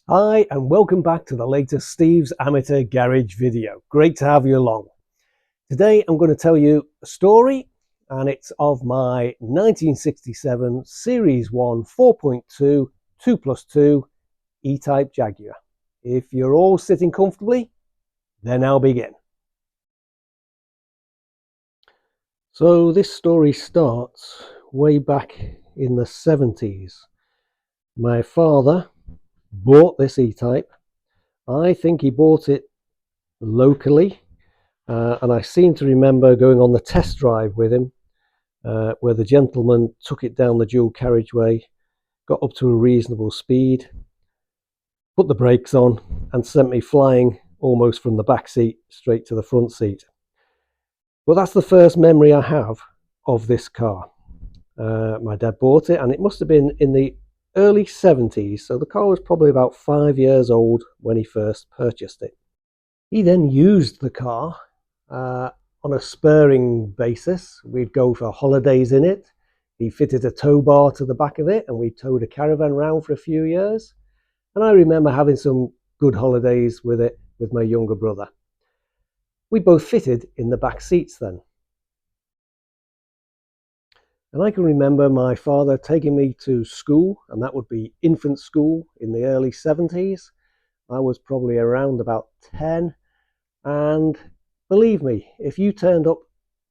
Hi and welcome back to the latest Steve's Amateur Garage video. Great to have you along. Today I'm going to tell you a story, and it's of my 1967 Series 1 4.2 2+2 E-Type Jaguar. If you're all sitting comfortably, then I'll begin. So this story starts way back in the 70s. My father bought this E-Type. I think he bought it locally, and I seem to remember going on the test drive with him, where the gentleman took it down the dual carriageway, got up to a reasonable speed, put the brakes on, and sent me flying almost from the back seat straight to the front seat. But that's the first memory I have of this car. My dad bought it, and it must have been in the early 70s, so the car was probably about 5 years old when he first purchased it. He then used the car on a spurring basis. We'd go for holidays in it. He fitted a tow bar to the back of it, and we towed a caravan around for a few years. And I remember having some good holidays with it with my younger brother. We both fitted in the back seats then. And I can remember my father taking me to school, and that would be infant school in the early 70s. I was probably around about 10. And believe me, if you turned up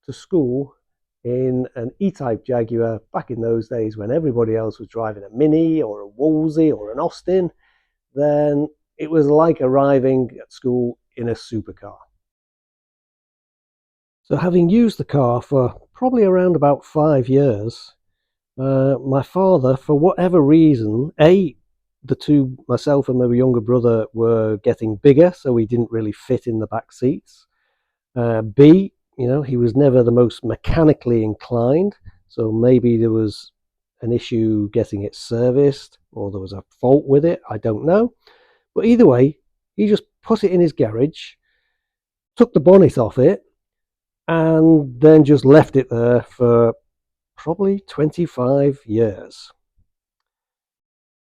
to school in an E-Type Jaguar back in those days when everybody else was driving a Mini or a Wolseley or an Austin, then it was like arriving at school in a supercar. So having used the car for probably around about 5 years, my father, for whatever reason, the two, myself and my younger brother, were getting bigger, so we didn't really fit in the back seats. B, he was never the most mechanically inclined, so maybe there was an issue getting it serviced, or there was a fault with it, I don't know. But either way, he just put it in his garage, took the bonnet off it, and then just left it there for probably 25 years.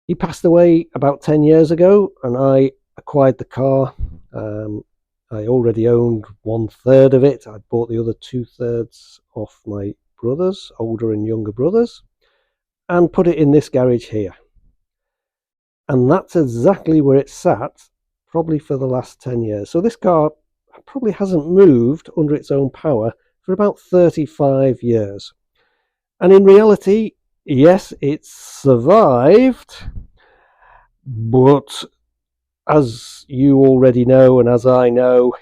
He passed away about 10 years ago, and I acquired the car. I already owned 1/3 of it. I bought the other 2/3 off my brothers, older and younger brothers, and put it in this garage here. And that's exactly where it sat, probably for the last 10 years. So this car probably hasn't moved under its own power for about 35 years. And in reality, yes, it's survived, but as you already know, and as I know,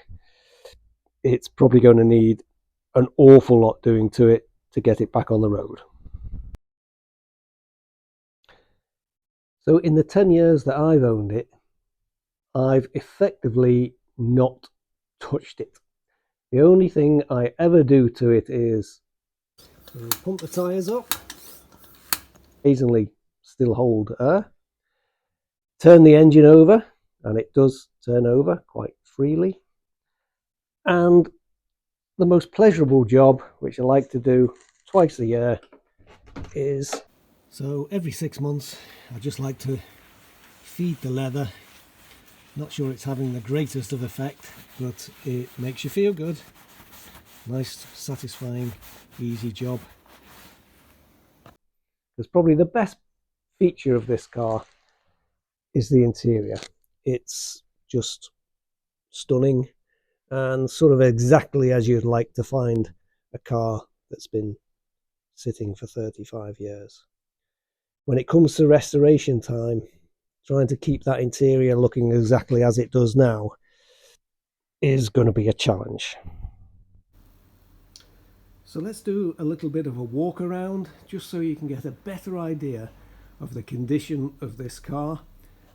it's probably going to need an awful lot doing to it to get it back on the road. So in the 10 years that I've owned it, I've effectively not touched it. The only thing I ever do to it is pump the tyres up, occasionally still hold air, turn the engine over, and it does turn over quite freely. And the most pleasurable job, which I like to do twice a year, is so every 6 months I just like to feed the leather. Not sure it's having the greatest of effect, but it makes you feel good. Nice, satisfying, easy job. Because probably the best feature of this car is the interior. It's just stunning and sort of exactly as you'd like to find a car that's been sitting for 35 years. When it comes to restoration time, trying to keep that interior looking exactly as it does now is going to be a challenge. So let's do a little bit of a walk around just so you can get a better idea of the condition of this car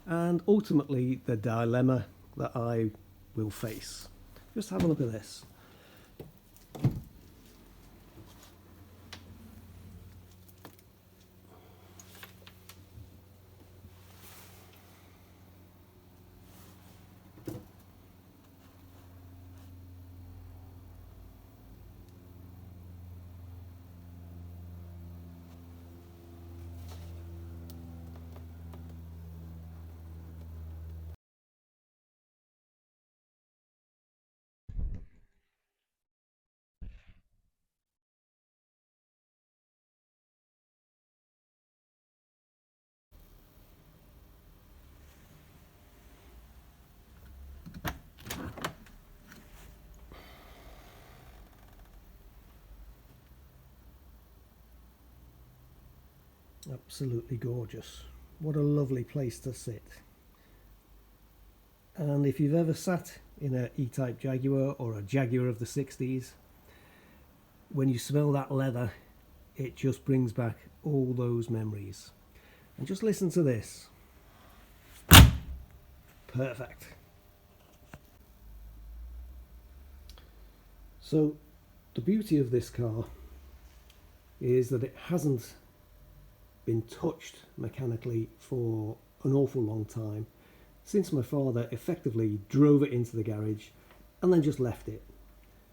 and ultimately the dilemma that I will face. Just have a look at this. Absolutely gorgeous. What a lovely place to sit. And if you've ever sat in an E-Type Jaguar or a Jaguar of the 60s, when you smell that leather, it just brings back all those memories. And just listen to this. Perfect. So the beauty of this car is that it hasn't been touched mechanically for an awful long time, since my father effectively drove it into the garage and then just left it.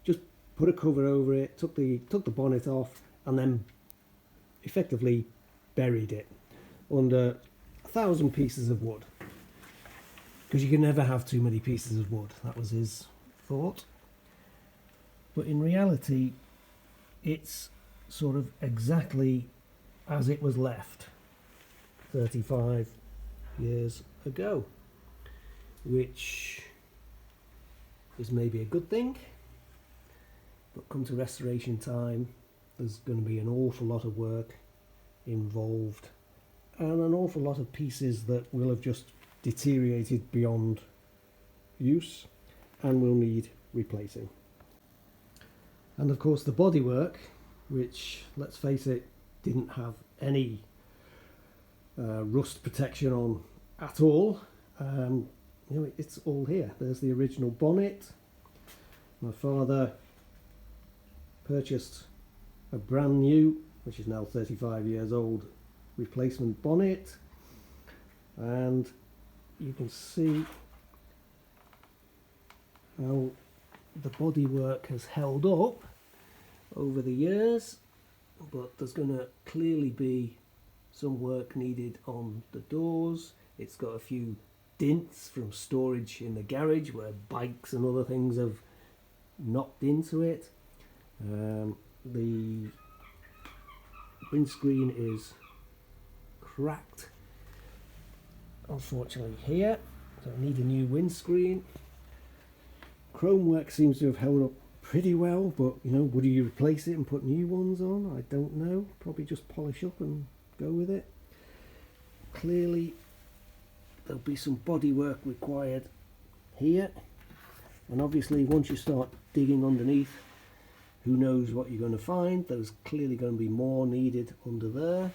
Just put a cover over it, took the bonnet off, and then effectively buried it under 1,000 pieces of wood, because you can never have too many pieces of wood. That was his thought. But in reality, it's sort of exactly as it was left 35 years ago, which is maybe a good thing. But come to restoration time, there's going to be an awful lot of work involved and an awful lot of pieces that will have just deteriorated beyond use and will need replacing. And of course the bodywork, which, let's face it, didn't have any rust protection on at all. It's all here. There's the original bonnet. My father purchased a brand new, which is now 35 years old, replacement bonnet, and you can see how the bodywork has held up over the years, but there's going to clearly be some work needed on the doors. It's got a few dints from storage in the garage where bikes and other things have knocked into it. The windscreen is cracked, unfortunately, here, so I need a new windscreen. Chrome work seems to have held up pretty well, but would you replace it and put new ones on? I don't know. Probably just polish up and go with it. Clearly there'll be some body work required here, and obviously once you start digging underneath, who knows what you're going to find. There's clearly going to be more needed under there.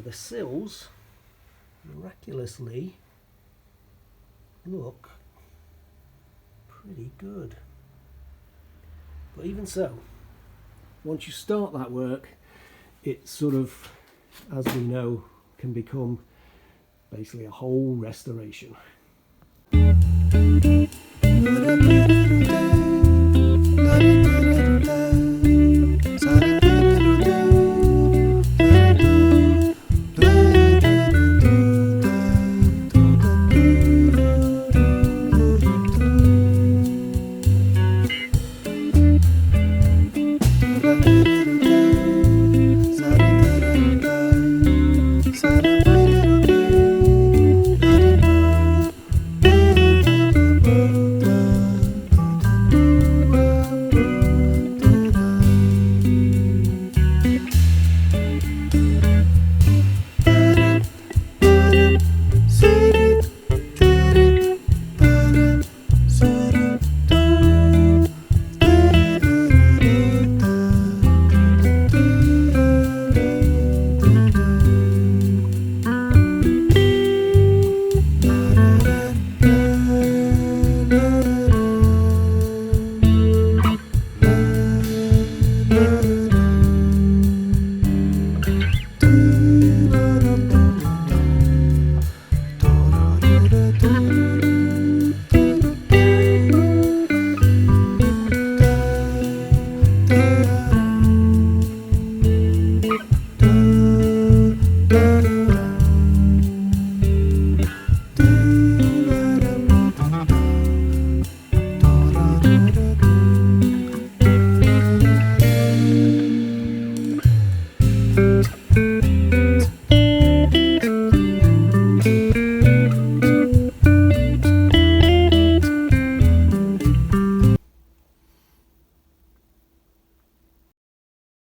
The sills miraculously look pretty good, but even so, once you start that work, it sort of, as we know, can become basically a whole restoration.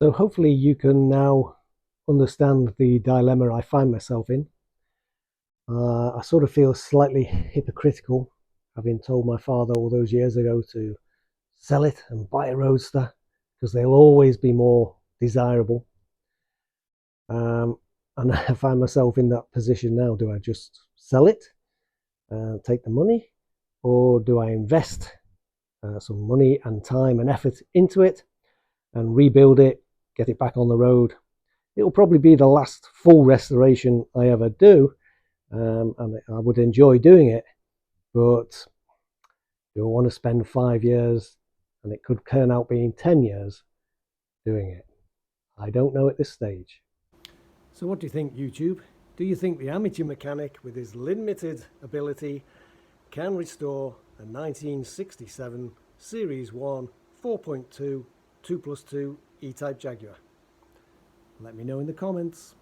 So hopefully you can now understand the dilemma I find myself in. I sort of feel slightly hypocritical, having told my father all those years ago to sell it and buy a roadster because they'll always be more desirable. And I find myself in that position now. Do I just sell it and take the money, or do I invest some money and time and effort into it and rebuild it, get it back on the road? It'll probably be the last full restoration I ever do, and I would enjoy doing it, but do I want to spend 5 years, and it could turn out being 10 years doing it? I don't know at this stage. So what do you think, YouTube? Do you think the amateur mechanic with his limited ability can restore a 1967 Series 1 4.2 2+2 E-Type Jaguar? Let me know in the comments.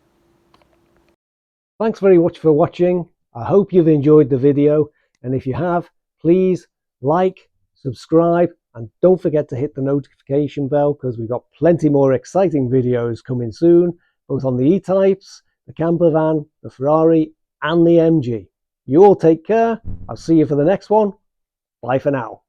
Thanks very much for watching. I hope you've enjoyed the video, and if you have, please like, subscribe, and don't forget to hit the notification bell, because we've got plenty more exciting videos coming soon, both on the E-Types, the camper van, the Ferrari, and the MG. You all take care. I'll see you for the next one. Bye for now.